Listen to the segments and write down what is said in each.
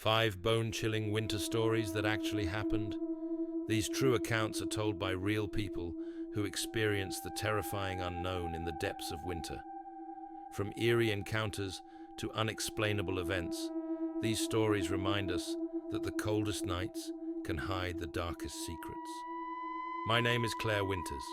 5 bone-chilling winter stories that actually happened. These true accounts are told by real people who experienced the terrifying unknown in the depths of winter. From eerie encounters to unexplainable events, these stories remind us that the coldest nights can hide the darkest secrets. My name is Claire Winters,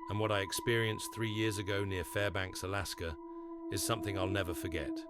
and what I experienced 3 years ago near Fairbanks, Alaska, is something I'll never forget.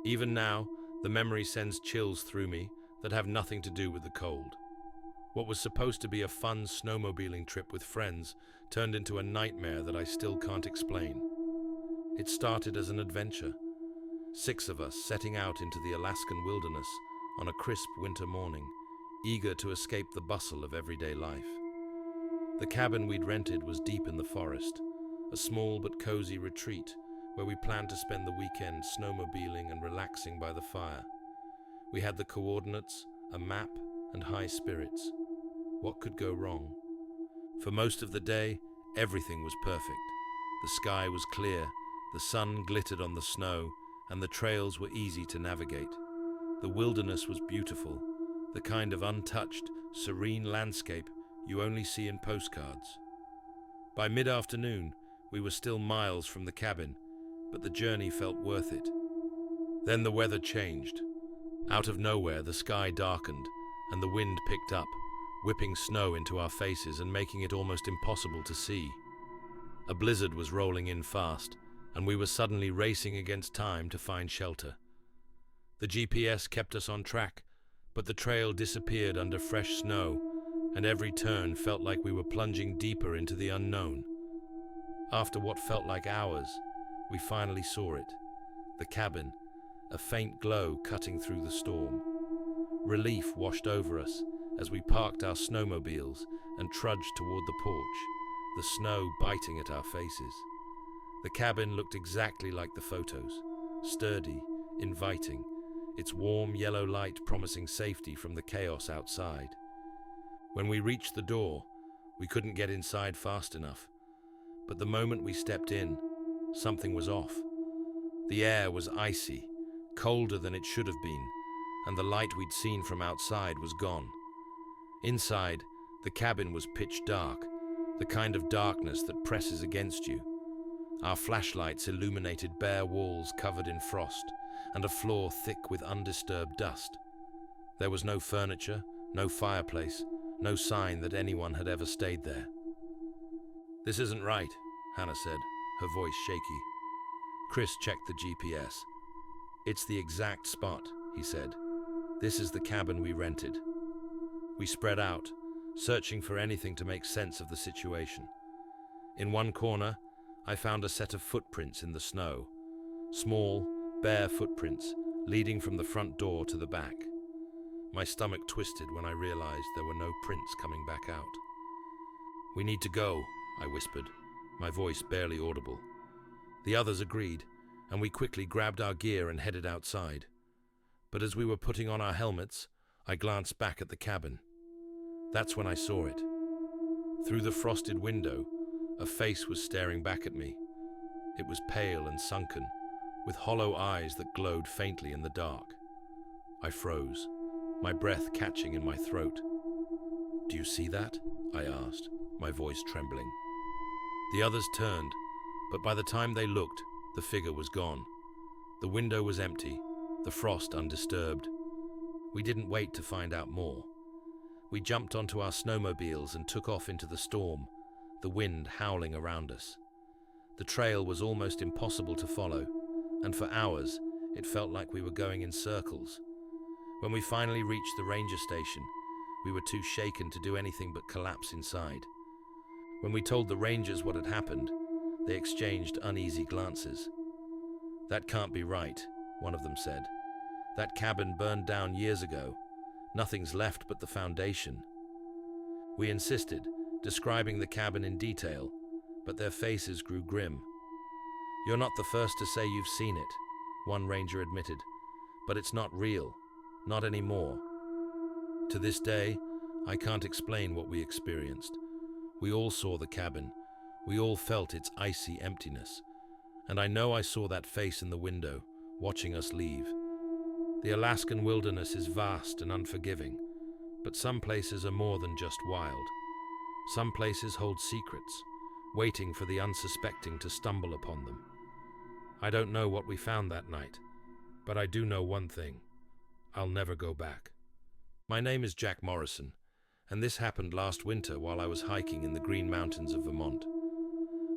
Even now, the memory sends chills through me that have nothing to do with the cold. What was supposed to be a fun snowmobiling trip with friends turned into a nightmare that I still can't explain. It started as an adventure. 6 of us setting out into the Alaskan wilderness on a crisp winter morning, eager to escape the bustle of everyday life. The cabin we'd rented was deep in the forest, a small but cozy retreat where we planned to spend the weekend snowmobiling and relaxing by the fire. We had the coordinates, a map, and high spirits. What could go wrong? For most of the day, everything was perfect. The sky was clear, the sun glittered on the snow, and the trails were easy to navigate. The wilderness was beautiful, the kind of untouched, serene landscape you only see in postcards. By mid-afternoon, we were still miles from the cabin, but the journey felt worth it. Then the weather changed. Out of nowhere, the sky darkened, and the wind picked up, whipping snow into our faces and making it almost impossible to see. A blizzard was rolling in fast, and we were suddenly racing against time to find shelter. The GPS kept us on track, but the trail disappeared under fresh snow, and every turn felt like we were plunging deeper into the unknown. After what felt like hours, we finally saw it. The cabin, a faint glow cutting through the storm. Relief washed over us as we parked our snowmobiles and trudged toward the porch, the snow biting at our faces. The cabin looked exactly like the photos, sturdy, inviting, its warm yellow light promising safety from the chaos outside. When we reached the door, we couldn't get inside fast enough, but the moment we stepped in, something was off. The air was icy, colder than it should have been, and the light we'd seen from outside was gone. Inside, the cabin was pitch dark, the kind of darkness that presses against you. Our flashlights illuminated bare walls covered in frost, and a floor thick with undisturbed dust. There was no furniture, no fireplace, no sign that anyone had ever stayed there. "This isn't right," Hannah said, her voice shaky. Chris checked the GPS. "It's the exact spot," he said. "This is the cabin we rented." We spread out, searching for anything to make sense of the situation. In one corner, I found a set of footprints in the snow. Small, bare footprints leading from the front door to the back. My stomach twisted when I realized there were no prints coming back out. "We need to go," I whispered, my voice barely audible. The others agreed, and we quickly grabbed our gear and headed outside. But as we were putting on our helmets, I glanced back at the cabin. That's when I saw it. Through the frosted window, a face was staring back at me. It was pale and sunken, with hollow eyes that glowed faintly in the dark. I froze, my breath catching in my throat. "Do you see that?" I asked, my voice trembling. The others turned, but by the time they looked, the figure was gone. The window was empty, the frost undisturbed. We didn't wait to find out more. We jumped onto our snowmobiles and took off into the storm, the wind howling around us. The trail was almost impossible to follow, and for hours it felt like we were going in circles. When we finally reached the ranger station, we were too shaken to do anything but collapse inside. When we told the rangers what had happened, they exchanged uneasy glances. "That can't be right," one of them said. "That cabin burned down years ago. Nothing's left but the foundation." We insisted, describing the cabin in detail, but their faces grew grim. "You're not the first to say you've seen it," one ranger admitted, "but it's not real, not anymore." To this day, I can't explain what we experienced. We all saw the cabin, we all felt its icy emptiness, and I know I saw that face in the window, watching us leave. The Alaskan wilderness is vast and unforgiving, but some places are more than just wild. Some places hold secrets, waiting for the unsuspecting to stumble upon them. I don't know what we found that night, but I do know one thing: I'll never go back. My name is Jack Morrison, and this happened last winter while I was hiking in the Green Mountains of Vermont.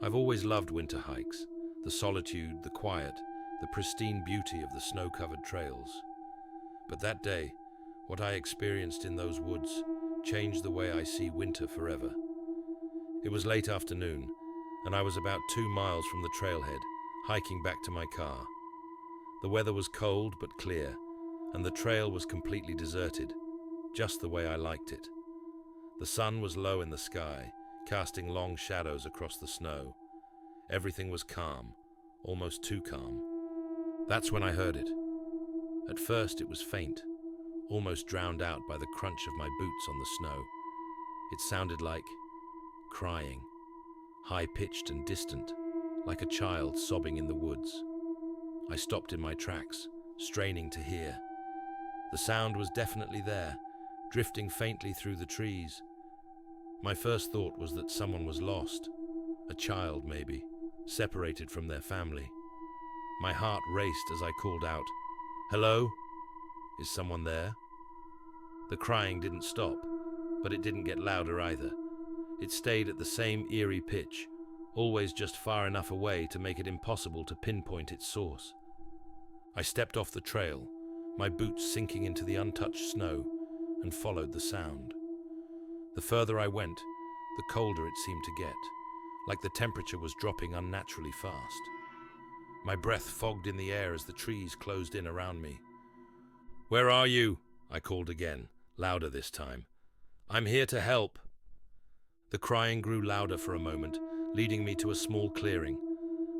I've always loved winter hikes, the solitude, the quiet, the pristine beauty of the snow-covered trails. But that day, what I experienced in those woods changed the way I see winter forever. It was late afternoon, and I was about 2 miles from the trailhead, hiking back to my car. The weather was cold but clear, and the trail was completely deserted, just the way I liked it. The sun was low in the sky, casting long shadows across the snow. Everything was calm, almost too calm. That's when I heard it. At first it was faint, almost drowned out by the crunch of my boots on the snow. It sounded like crying, high-pitched and distant, like a child sobbing in the woods. I stopped in my tracks, straining to hear. The sound was definitely there, drifting faintly through the trees. My first thought was that someone was lost, a child maybe, separated from their family. My heart raced as I called out, "Hello? Is someone there?" The crying didn't stop, but it didn't get louder either. It stayed at the same eerie pitch, always just far enough away to make it impossible to pinpoint its source. I stepped off the trail, my boots sinking into the untouched snow, and followed the sound. The further I went, the colder it seemed to get, like the temperature was dropping unnaturally fast. My breath fogged in the air as the trees closed in around me. "Where are you?" I called again, louder this time. "I'm here to help." The crying grew louder for a moment, leading me to a small clearing.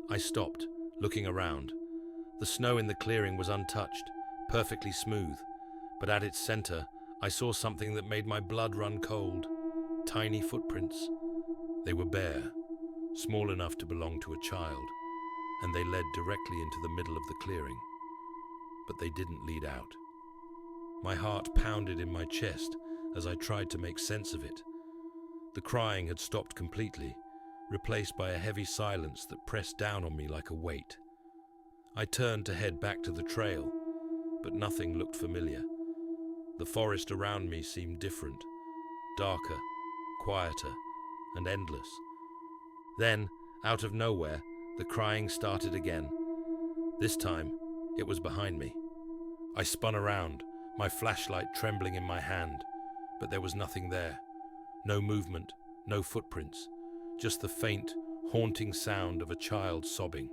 I stopped, looking around. The snow in the clearing was untouched, perfectly smooth, but at its center, I saw something that made my blood run cold. Tiny footprints. They were bare, small enough to belong to a child, and they led directly into the middle of the clearing. But they didn't lead out. My heart pounded in my chest as I tried to make sense of it. The crying had stopped completely, replaced by a heavy silence that pressed down on me like a weight. I turned to head back to the trail, but nothing looked familiar. The forest around me seemed different, darker, quieter, and endless. Then, out of nowhere, the crying started again. This time, it was behind me. I spun around, my flashlight trembling in my hand, but there was nothing there. No movement, no footprints, just the faint, haunting sound of a child sobbing.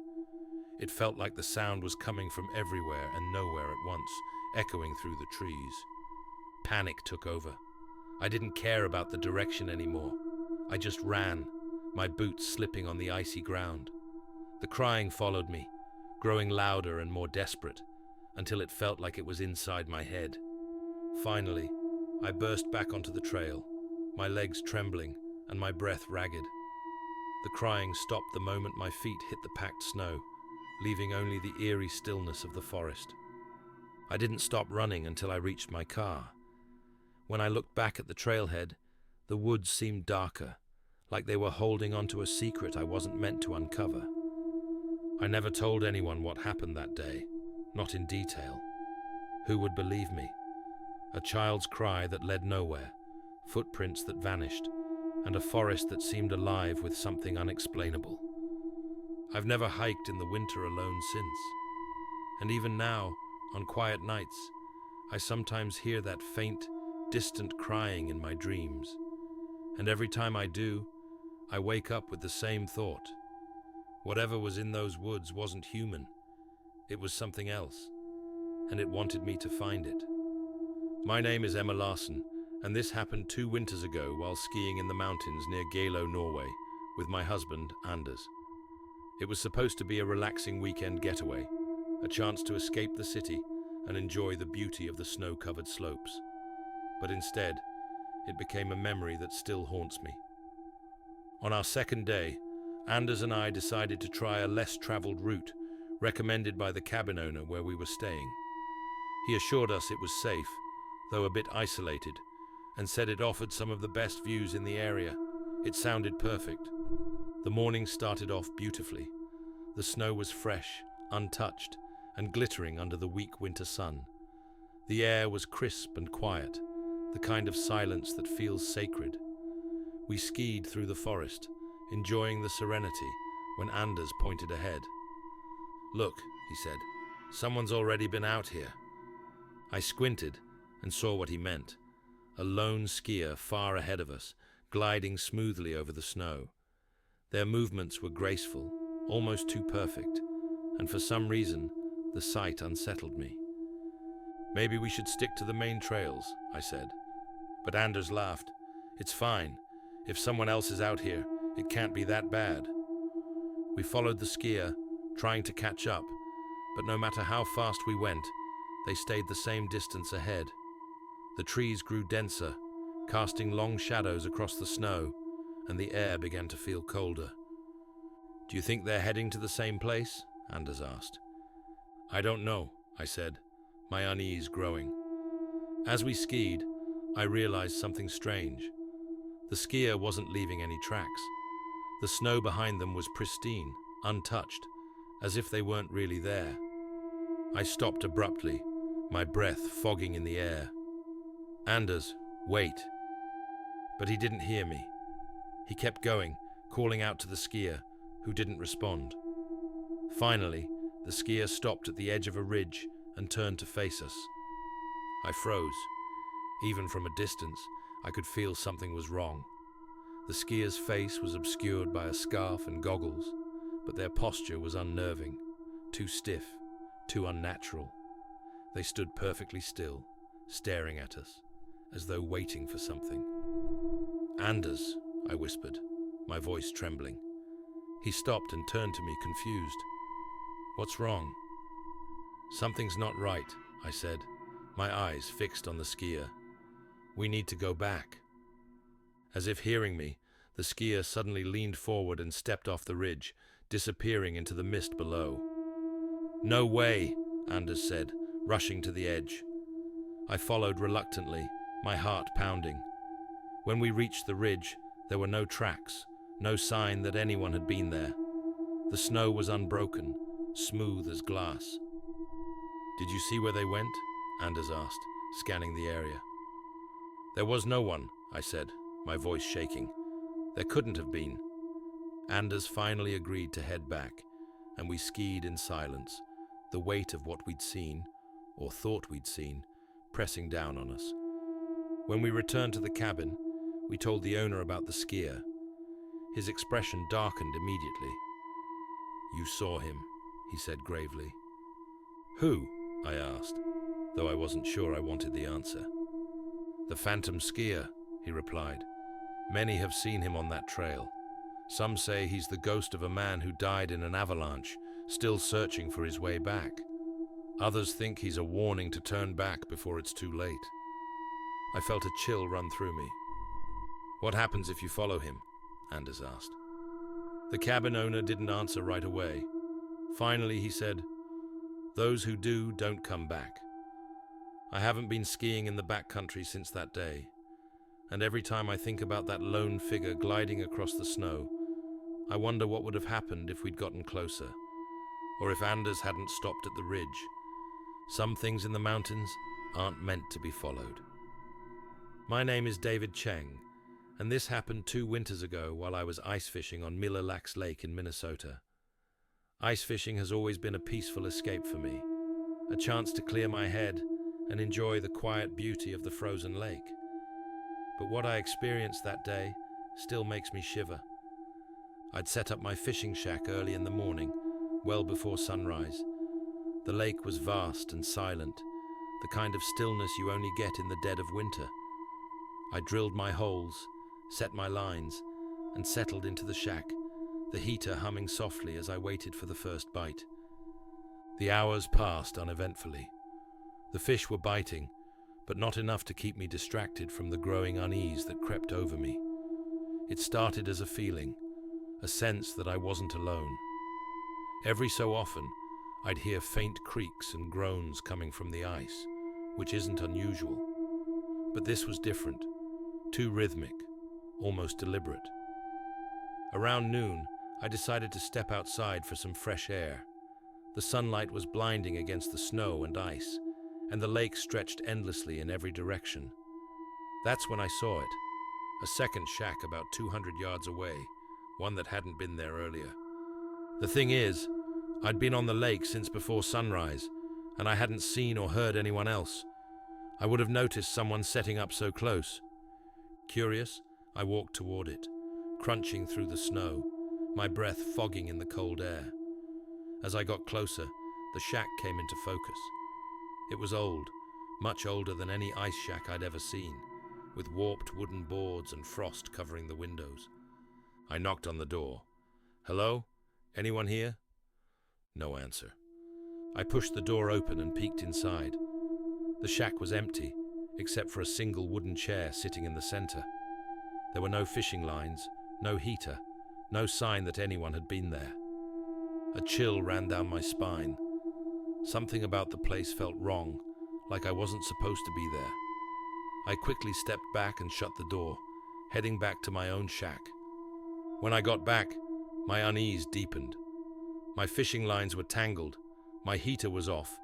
It felt like the sound was coming from everywhere and nowhere at once, echoing through the trees. Panic took over. I didn't care about the direction anymore. I just ran, my boots slipping on the icy ground. The crying followed me, growing louder and more desperate, until it felt like it was inside my head. Finally, I burst back onto the trail, my legs trembling and my breath ragged. The crying stopped the moment my feet hit the packed snow, leaving only the eerie stillness of the forest. I didn't stop running until I reached my car. When I looked back at the trailhead, the woods seemed darker, like they were holding onto a secret I wasn't meant to uncover. I never told anyone what happened that day, not in detail. Who would believe me? A child's cry that led nowhere, footprints that vanished, and a forest that seemed alive with something unexplainable. I've never hiked in the winter alone since, and even now, on quiet nights, I sometimes hear that faint, distant crying in my dreams, and every time I do, I wake up with the same thought. Whatever was in those woods wasn't human. It was something else, and it wanted me to find it. My name is Emma Larson, and this happened 2 winters ago while skiing in the mountains near Geilo, Norway, with my husband, Anders. It was supposed to be a relaxing weekend getaway, a chance to escape the city and enjoy the beauty of the snow-covered slopes. But instead, it became a memory that still haunts me. On our second day, Anders and I decided to try a less traveled route recommended by the cabin owner where we were staying. He assured us it was safe, though a bit isolated, and said it offered some of the best views in the area. It sounded perfect. The morning started off beautifully. The snow was fresh, untouched, and glittering under the weak winter sun. The air was crisp and quiet, the kind of silence that feels sacred. We skied through the forest, enjoying the serenity, when Anders pointed ahead. "Look," he said, "someone's already been out here." I squinted and saw what he meant. A lone skier far ahead of us, gliding smoothly over the snow. Their movements were graceful, almost too perfect, and for some reason, the sight unsettled me. "Maybe we should stick to the main trails," I said. But Anders laughed. "It's fine. If someone else is out here, it can't be that bad." We followed the skier, trying to catch up, but no matter how fast we went, they stayed the same distance ahead. The trees grew denser, casting long shadows across the snow, and the air began to feel colder. "Do you think they're heading to the same place?" Anders asked. "I don't know," I said, my unease growing. As we skied, I realized something strange. The skier wasn't leaving any tracks. The snow behind them was pristine, untouched, as if they weren't really there. I stopped abruptly, my breath fogging in the air. "Anders, wait." But he didn't hear me. He kept going, calling out to the skier, who didn't respond. Finally, the skier stopped at the edge of a ridge and turned to face us. I froze. Even from a distance, I could feel something was wrong. The skier's face was obscured by a scarf and goggles, but their posture was unnerving, too stiff, too unnatural. They stood perfectly still, staring at us, as though waiting for something. "Anders," I whispered, my voice trembling. He stopped and turned to me, confused. "What's wrong?" "Something's not right," I said, my eyes fixed on the skier. "We need to go back." As if hearing me, the skier suddenly leaned forward and stepped off the ridge, disappearing into the mist below. "No way," Anders said, rushing to the edge. I followed reluctantly, my heart pounding. When we reached the ridge, there were no tracks, no sign that anyone had been there. The snow was unbroken, smooth as glass. "Did you see where they went?" Anders asked, scanning the area. "There was no one," I said, my voice shaking. "There couldn't have been." Anders finally agreed to head back, and we skied in silence, the weight of what we'd seen, or thought we'd seen, pressing down on us. When we returned to the cabin, we told the owner about the skier. His expression darkened immediately. "You saw him," he said gravely. "Who?" I asked, though I wasn't sure I wanted the answer. "The phantom skier," he replied. "Many have seen him on that trail. Some say he's the ghost of a man who died in an avalanche, still searching for his way back. Others think he's a warning to turn back before it's too late." I felt a chill run through me. "What happens if you follow him?" Anders asked. The cabin owner didn't answer right away. Finally, he said, "Those who do don't come back." I haven't been skiing in the backcountry since that day, and every time I think about that lone figure gliding across the snow, I wonder what would have happened if we'd gotten closer, or if Anders hadn't stopped at the ridge. Some things in the mountains aren't meant to be followed. My name is David Cheng, and this happened 2 winters ago while I was ice fishing on Mille Lacs Lake in Minnesota. Ice fishing has always been a peaceful escape for me, a chance to clear my head and enjoy the quiet beauty of the frozen lake. But what I experienced that day still makes me shiver. I'd set up my fishing shack early in the morning, well before sunrise. The lake was vast and silent, the kind of stillness you only get in the dead of winter. I drilled my holes, set my lines, and settled into the shack, the heater humming softly as I waited for the first bite. The hours passed uneventfully. The fish were biting, but not enough to keep me distracted from the growing unease that crept over me. It started as a feeling, a sense that I wasn't alone. Every so often, I'd hear faint creaks and groans coming from the ice, which isn't unusual. But this was different, too rhythmic, almost deliberate. Around noon, I decided to step outside for some fresh air. The sunlight was blinding against the snow and ice, and the lake stretched endlessly in every direction. That's when I saw it, a second shack about 200 yards away, one that hadn't been there earlier. The thing is, I'd been on the lake since before sunrise, and I hadn't seen or heard anyone else. I would have noticed someone setting up so close. Curious, I walked toward it, crunching through the snow, my breath fogging in the cold air. As I got closer, the shack came into focus. It was old, much older than any ice shack I'd ever seen, with warped wooden boards and frost covering the windows. I knocked on the door. "Hello? Anyone here?" No answer. I pushed the door open and peeked inside. The shack was empty, except for a single wooden chair sitting in the center. There were no fishing lines, no heater, no sign that anyone had been there. A chill ran down my spine. Something about the place felt wrong, like I wasn't supposed to be there. I quickly stepped back and shut the door, heading back to my own shack. When I got back, my unease deepened. My fishing lines were tangled, my heater was off,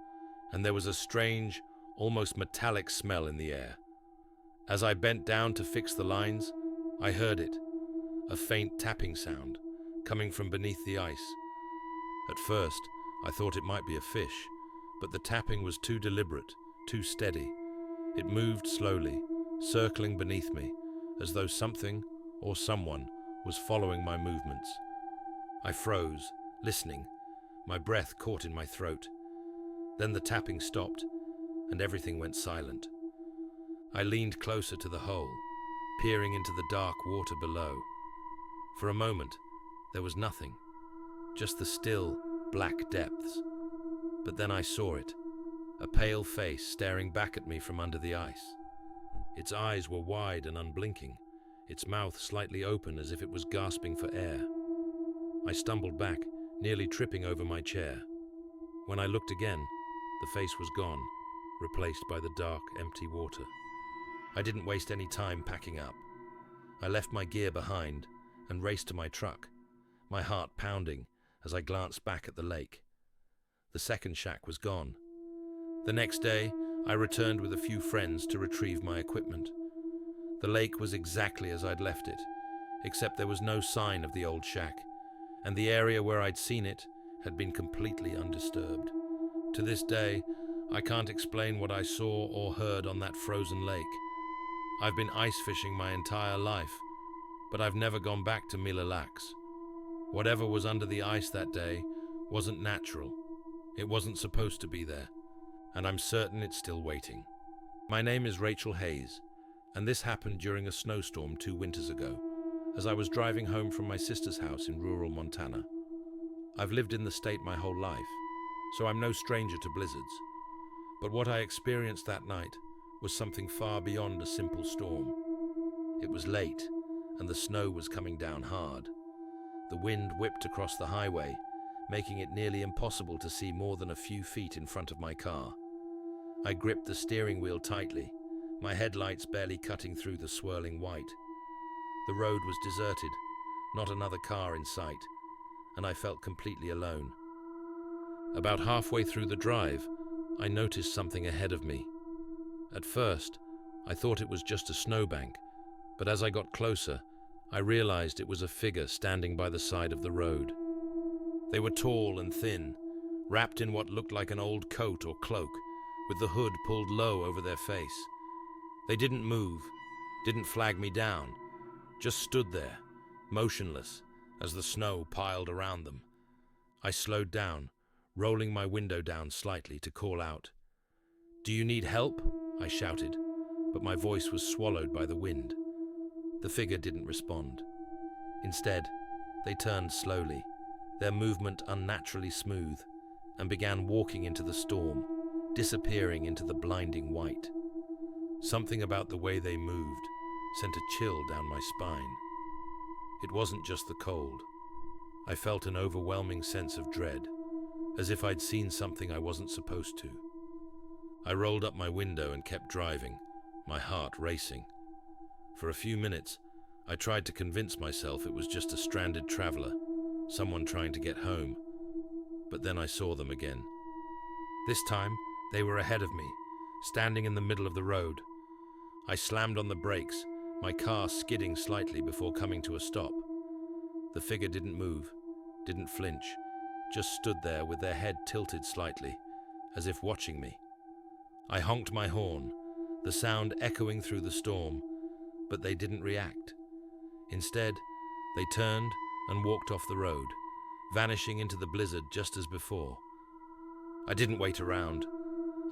and there was a strange, almost metallic smell in the air. As I bent down to fix the lines, I heard it, a faint tapping sound, coming from beneath the ice. At first, I thought it might be a fish, but the tapping was too deliberate, too steady. It moved slowly, circling beneath me, as though something or someone was following my movements. I froze, listening, my breath caught in my throat. Then the tapping stopped, and everything went silent. I leaned closer to the hole, peering into the dark water below. For a moment, there was nothing, just the still, black depths. But then I saw it, a pale face staring back at me from under the ice. Its eyes were wide and unblinking, its mouth slightly open as if it was gasping for air. I stumbled back, nearly tripping over my chair. When I looked again, the face was gone, replaced by the dark, empty water. I didn't waste any time packing up. I left my gear behind and raced to my truck, my heart pounding as I glanced back at the lake. The second shack was gone. The next day, I returned with a few friends to retrieve my equipment. The lake was exactly as I'd left it, except there was no sign of the old shack, and the area where I'd seen it had been completely undisturbed. To this day, I can't explain what I saw or heard on that frozen lake. I've been ice fishing my entire life, but I've never gone back to Mille Lacs. Whatever was under the ice that day wasn't natural. It wasn't supposed to be there, and I'm certain it's still waiting. My name is Rachel Hayes, and this happened during a snowstorm 2 winters ago, as I was driving home from my sister's house in rural Montana. I've lived in the state my whole life, so I'm no stranger to blizzards. But what I experienced that night was something far beyond a simple storm. It was late, and the snow was coming down hard. The wind whipped across the highway, making it nearly impossible to see more than a few feet in front of my car. I gripped the steering wheel tightly, my headlights barely cutting through the swirling white. The road was deserted, not another car in sight, and I felt completely alone. About halfway through the drive, I noticed something ahead of me. At first, I thought it was just a snowbank, but as I got closer, I realized it was a figure standing by the side of the road. They were tall and thin, wrapped in what looked like an old coat or cloak, with the hood pulled low over their face. They didn't move, didn't flag me down, just stood there, motionless, as the snow piled around them. I slowed down, rolling my window down slightly to call out. "Do you need help?" I shouted, but my voice was swallowed by the wind. The figure didn't respond. Instead, they turned slowly, their movement unnaturally smooth, and began walking into the storm, disappearing into the blinding white. Something about the way they moved sent a chill down my spine. It wasn't just the cold. I felt an overwhelming sense of dread, as if I'd seen something I wasn't supposed to. I rolled up my window and kept driving, my heart racing. For a few minutes, I tried to convince myself it was just a stranded traveler, someone trying to get home. But then I saw them again. This time, they were ahead of me, standing in the middle of the road. I slammed on the brakes, my car skidding slightly before coming to a stop. The figure didn't move, didn't flinch, just stood there with their head tilted slightly, as if watching me. I honked my horn, the sound echoing through the storm, but they didn't react. Instead, they turned and walked off the road, vanishing into the blizzard just as before. I didn't wait around.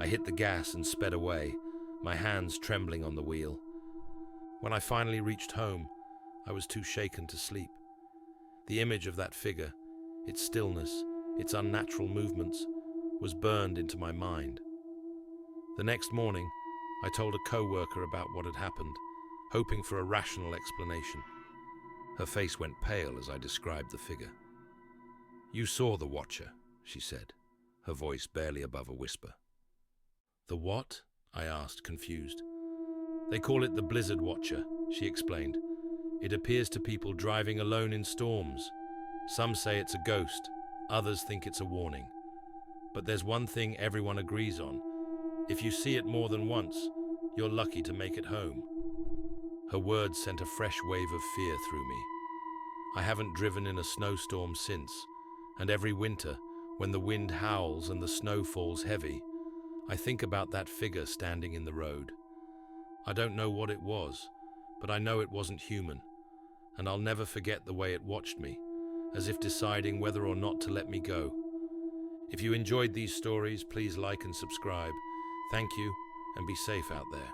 I hit the gas and sped away, my hands trembling on the wheel. When I finally reached home, I was too shaken to sleep. The image of that figure, its stillness, its unnatural movements, was burned into my mind. The next morning, I told a co-worker about what had happened, hoping for a rational explanation. Her face went pale as I described the figure. "You saw the Watcher," she said, her voice barely above a whisper. "The what?" I asked, confused. "They call it the Blizzard Watcher," she explained. "It appears to people driving alone in storms. Some say it's a ghost, others think it's a warning. But there's one thing everyone agrees on. If you see it more than once, you're lucky to make it home." Her words sent a fresh wave of fear through me. I haven't driven in a snowstorm since, and every winter, when the wind howls and the snow falls heavy, I think about that figure standing in the road. I don't know what it was, but I know it wasn't human, and I'll never forget the way it watched me, as if deciding whether or not to let me go. If you enjoyed these stories, please like and subscribe. Thank you, and be safe out there.